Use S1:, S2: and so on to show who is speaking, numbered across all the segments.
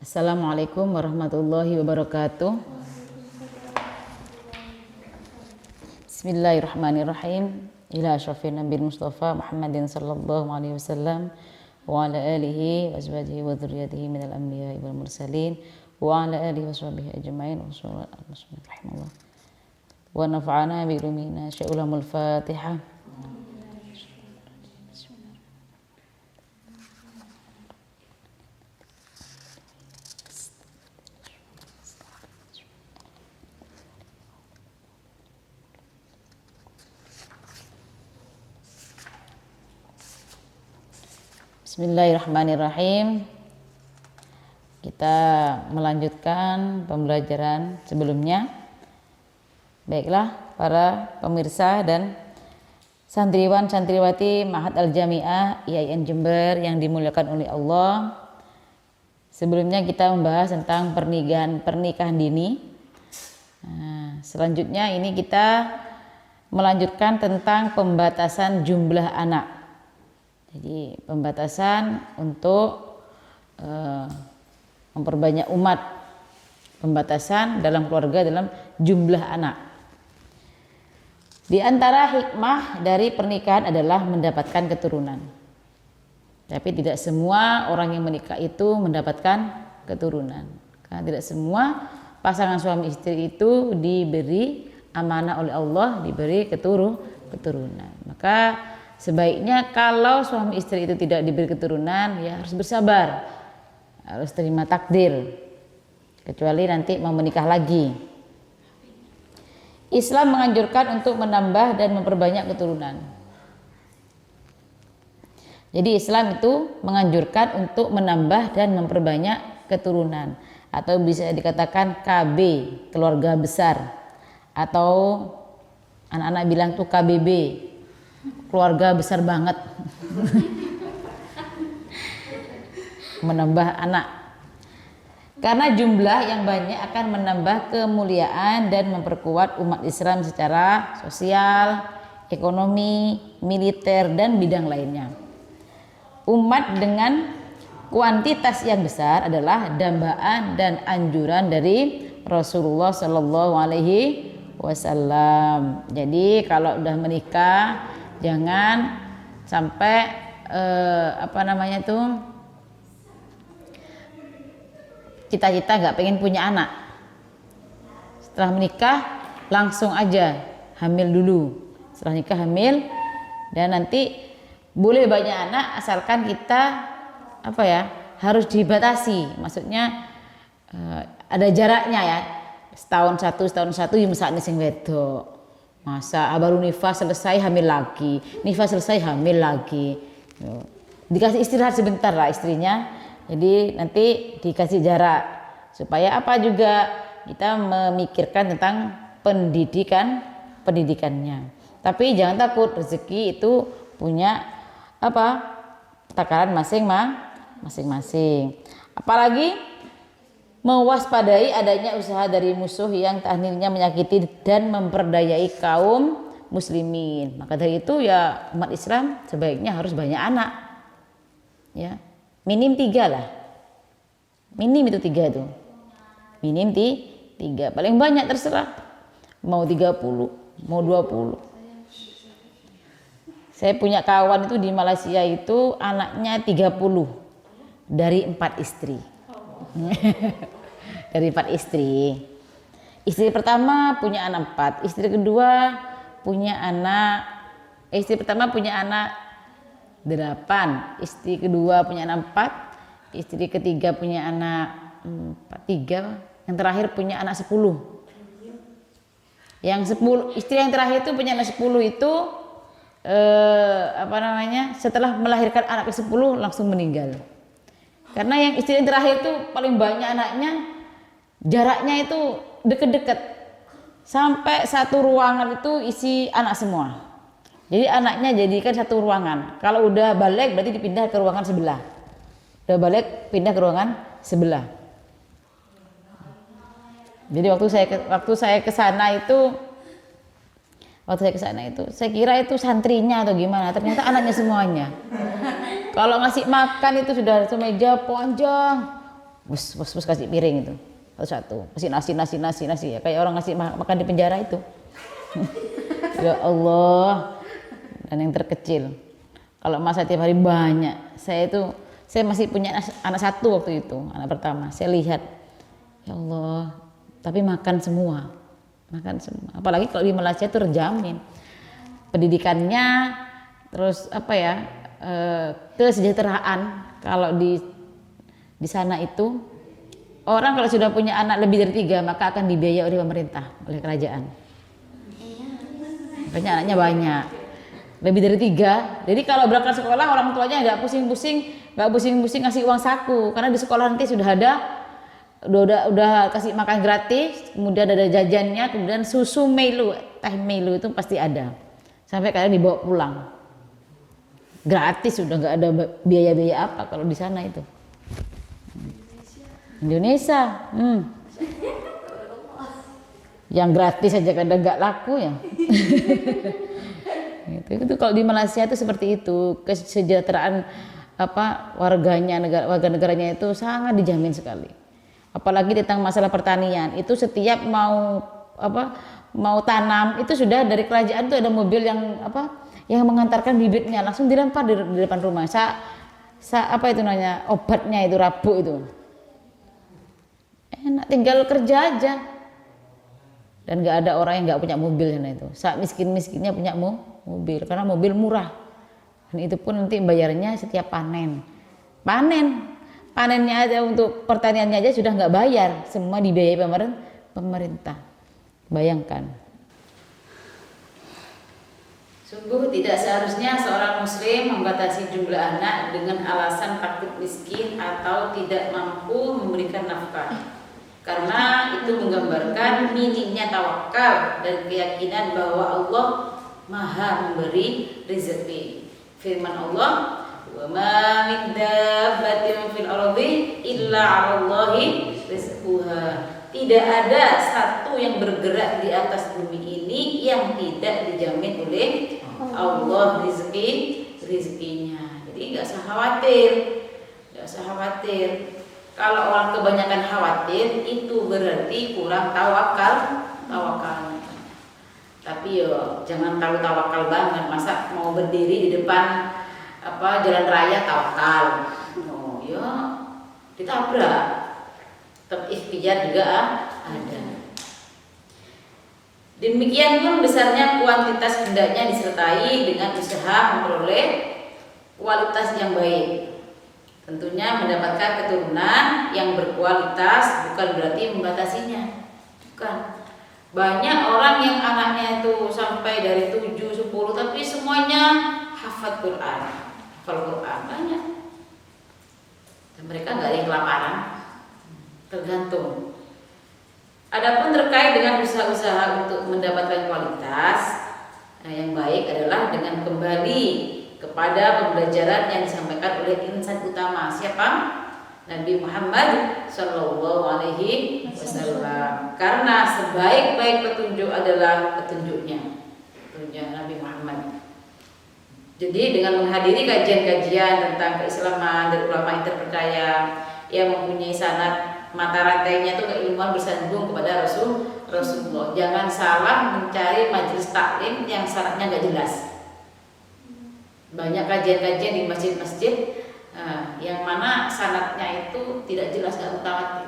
S1: Assalamualaikum warahmatullahi wabarakatuh. Bismillahirrahmanirrahim. Ila asyrafil nabil Mustafa Muhammadin sallallahu alaihi wasallam wa ala alihi wa azwajihi wa dzurriyyatihi minal anbiya'i wal mursalin wa ala alihi wa sahbihi ajmain wa sallallahu wa nafa'ana bi ilmina sya'ulamul Fatihah. Bismillahirrahmanirrahim. Kita melanjutkan pembelajaran sebelumnya. Baiklah para pemirsa dan santriwan santriwati Ma'had Al-Jami'ah IAIN Jember yang dimuliakan oleh Allah. Sebelumnya kita membahas tentang pernikahan dini. Nah, selanjutnya ini kita melanjutkan tentang pembatasan jumlah anak. Jadi pembatasan untuk memperbanyak umat, pembatasan dalam keluarga dalam jumlah anak. Di antara hikmah dari pernikahan adalah mendapatkan keturunan. Tapi tidak semua orang yang menikah itu mendapatkan keturunan. Karena tidak semua pasangan suami istri itu diberi amanah oleh Allah, diberi keturunan. Maka sebaiknya kalau suami istri itu tidak diberi keturunan, ya harus bersabar, harus terima takdir, kecuali nanti mau menikah lagi. Islam menganjurkan untuk menambah dan memperbanyak keturunan. Jadi Islam itu menganjurkan untuk menambah dan memperbanyak keturunan, atau bisa dikatakan KB, keluarga besar, atau anak-anak bilang tuh KBB, keluarga besar banget. Menambah anak karena jumlah yang banyak akan menambah kemuliaan dan memperkuat umat Islam secara sosial, ekonomi, militer, dan bidang lainnya. Umat dengan kuantitas yang besar adalah dambaan dan anjuran dari Rasulullah Shallallahu Alaihi Wasallam. Jadi kalau udah menikah jangan sampai cita-cita nggak pengen punya anak. Setelah menikah langsung aja hamil dulu. Setelah nikah hamil, dan nanti boleh banyak anak asalkan kita harus dibatasi. Maksudnya ada jaraknya ya. Setahun satu ya misalnya sing wedok. Masa baru nifas selesai hamil lagi, nifas selesai hamil lagi. Dikasih istirahat sebentar lah istrinya. Jadi nanti dikasih jarak supaya juga kita memikirkan tentang pendidikannya. Tapi jangan takut, rezeki itu punya takaran masing-masing. Apalagi mewaspadai adanya usaha dari musuh yang tahnilnya menyakiti dan memperdayai kaum muslimin. Maka dari itu ya umat Islam sebaiknya harus banyak anak. Ya, minim 3 lah. Minim itu 3 tuh. Minim 3. Paling banyak terserah. Mau 30, mau 20. Saya punya kawan itu di Malaysia itu anaknya 30 dari 4 istri. Dari 4 istri. Istri pertama punya anak 4, istri kedua punya anak, istri pertama punya anak 8, istri kedua punya anak 4, istri ketiga punya anak 3, yang terakhir punya anak 10. Yang 10, istri yang terakhir itu punya anak 10 itu setelah melahirkan anak ke-10 langsung meninggal. Karena yang istri yang terakhir itu paling banyak anaknya, jaraknya itu deket-deket. Sampai satu ruangan itu isi anak semua. Jadi anaknya jadikan satu ruangan. Kalau udah balik berarti dipindah ke ruangan sebelah. Udah balik pindah ke ruangan sebelah. Jadi waktu saya ke sana itu saya kira itu santrinya atau gimana, ternyata anaknya semuanya. Kalau ngasih makan itu sudah semeja panjang, bus kasih piring itu satu-satu, kasih nasi ya kayak orang ngasih makan di penjara itu. Ya Allah. Dan yang terkecil, kalau masa tiap hari banyak, saya masih punya anak satu waktu itu, anak pertama. Saya lihat, ya Allah, tapi makan semua, apalagi kalau di Malaysia itu terjamin pendidikannya, terus kesejahteraan. Kalau di sana itu orang kalau sudah punya anak lebih dari 3 maka akan dibiayai oleh pemerintah, oleh kerajaan. Makanya anaknya banyak, lebih dari 3. Jadi kalau berangkat sekolah orang tuanya nggak pusing-pusing ngasih uang saku, karena di sekolah nanti sudah ada, udah kasih makan gratis, kemudian ada jajannya, kemudian susu Milo, teh Milo itu pasti ada, sampai kalian dibawa pulang gratis, sudah nggak ada biaya-biaya apa kalau di sana itu. Indonesia, yang gratis aja kadang nggak laku ya. Itu kalau di Malaysia itu seperti itu, kesejahteraan warga negaranya itu sangat dijamin sekali. Apalagi tentang masalah pertanian, itu setiap mau tanam itu sudah dari kerajaan itu ada mobil yang mengantarkan bibitnya, langsung dilempar di depan rumah. Obatnya itu rabuk itu. Enak, tinggal kerja aja. Dan nggak ada orang yang nggak punya mobil sana itu. Saat miskinnya punya mobil, karena mobil murah. Dan itu pun nanti bayarnya setiap panennya aja, untuk pertaniannya aja sudah nggak bayar, semua dibiayai pemerintah. Bayangkan. Sungguh tidak seharusnya seorang muslim membatasi jumlah anak dengan alasan takut miskin atau tidak mampu memberikan nafkah. Karena itu menggambarkan minimnya tawakal dan keyakinan bahwa Allah Maha memberi rezeki. Firman Allah, "Wa ma min dabbatin fil ardi illa 'alallahi rizquha." Tidak ada satu yang bergerak di atas bumi ini yang tidak dijamin oleh Allah rezekinya. Jadi nggak usah khawatir. Kalau orang kebanyakan khawatir itu berarti kurang tawakal. Tapi jangan terlalu tawakal banget. Masa mau berdiri di depan jalan raya tawakal? Ditabrak. Tetap ikhtiar juga ada. Demikian pun besarnya kuantitas hendaknya disertai dengan usaha memperoleh kualitas yang baik. Tentunya mendapatkan keturunan yang berkualitas bukan berarti membatasinya. Bukan. Banyak orang yang anaknya itu sampai dari 7, 10 tapi semuanya hafal Quran banyak. Dan mereka nggak ada yang kelaparan. Tergantung. Adapun terkait dengan usaha-usaha untuk mendapatkan kualitas yang baik adalah dengan kembali kepada pembelajaran yang disampaikan oleh insan utama. Siapa? Nabi Muhammad Shallallahu Alaihi Wasallam. Karena sebaik-baik petunjuk adalah petunjuknya Nabi Muhammad. Jadi dengan menghadiri kajian-kajian tentang keislaman dari ulama yang terpercaya yang mempunyai sanad mata rantainya itu keilmuan bersambung kepada Rasulullah. Jangan salah mencari majelis taklim yang sanadnya nggak jelas. Banyak kajian-kajian di masjid-masjid yang mana sanadnya itu tidak jelas, nggak mutawatir,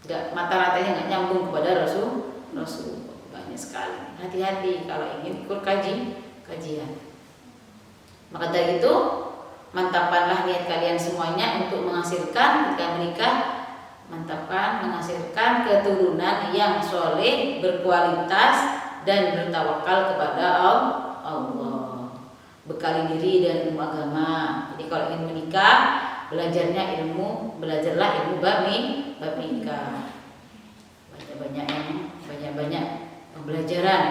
S1: nggak mata rantainya nggak nyambung kepada Rasul. Banyak sekali. Hati-hati kalau ingin ikut kajian. Maka dari itu mantapkanlah niat kalian semuanya untuk menghasilkan ketika menikah, menghasilkan keturunan yang soleh, berkualitas dan bertawakal kepada Allah. Bekali diri dan ilmu agama. Jadi kalau ingin menikah, belajarlah ilmu bab nikah. Banyak pembelajaran.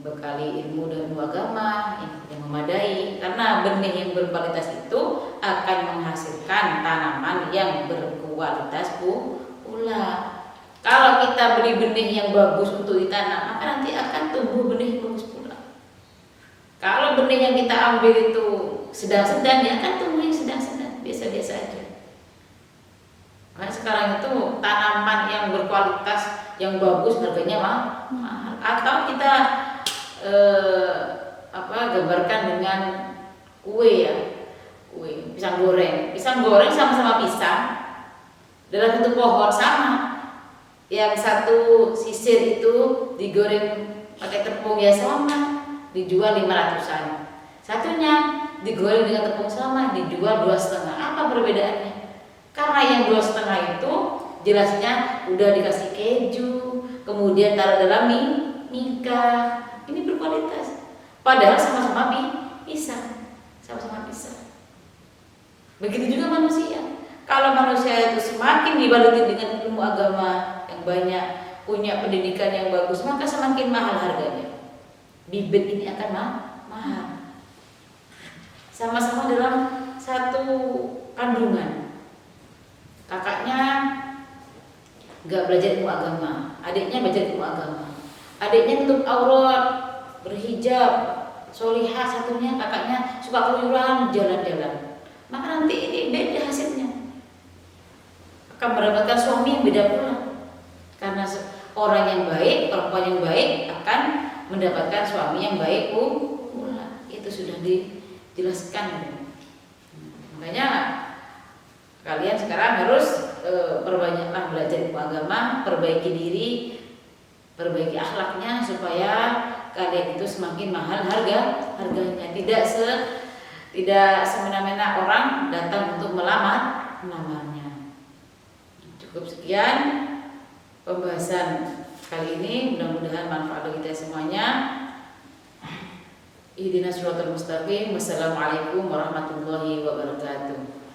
S1: Bekali ilmu dan ilmu agama yang memadai, karena benih yang berkualitas itu akan menghasilkan tanaman yang berkualitas pula. Kalau kita beli benih yang bagus untuk ditanam, maka nanti akan tumbuh benih yang bagus pula. Kalau benih yang kita ambil itu sedang-sedang, ya akan tumbuh yang sedang-sedang, biasa-biasa aja. sekarang itu tanaman yang berkualitas, yang bagus harganya mahal. Atau kita gambarkan dengan kue ya, kue pisang goreng sama-sama pisang dalam satu pohon sama. Yang satu sisir itu digoreng pakai tepung ya sama, dijual 500-an. Satunya digoreng dengan tepung sama, dijual 2,5. Apa perbedaannya? Karena yang 2,5 itu jelasnya udah dikasih keju, kemudian taruh dalam mika. Ini berkualitas. Padahal sama-sama pisang, sama-sama pisang. Begitu juga manusia. Kalau manusia itu semakin dibaluti dengan ilmu agama yang banyak, punya pendidikan yang bagus, maka semakin mahal harganya. Bibit ini akan mahal. Sama-sama dalam satu kandungan. Kakaknya gak belajar ilmu agama, adiknya belajar ilmu agama. Adiknya tutup aurat, berhijab, solihah, satunya kakaknya suka keluyuran, jalan-jalan. Maka nanti ini beda hasilnya. Akan mendapatkan suami yang beda pula. Karena orang yang baik, perempuan yang baik akan mendapatkan suami yang baik pula. Itu sudah dijelaskan. Makanya kalian sekarang harus perbanyaklah belajar ilmu agama, perbaiki diri, perbaiki akhlaknya supaya kalian itu semakin mahal harganya. Tidak semena-mena orang datang untuk melamarnya. Cukup sekian pembahasan kali ini, mudah-mudahan manfaat bagi kita semuanya. Ihdinas siratal mustaqim. Wassalamualaikum warahmatullahi wabarakatuh.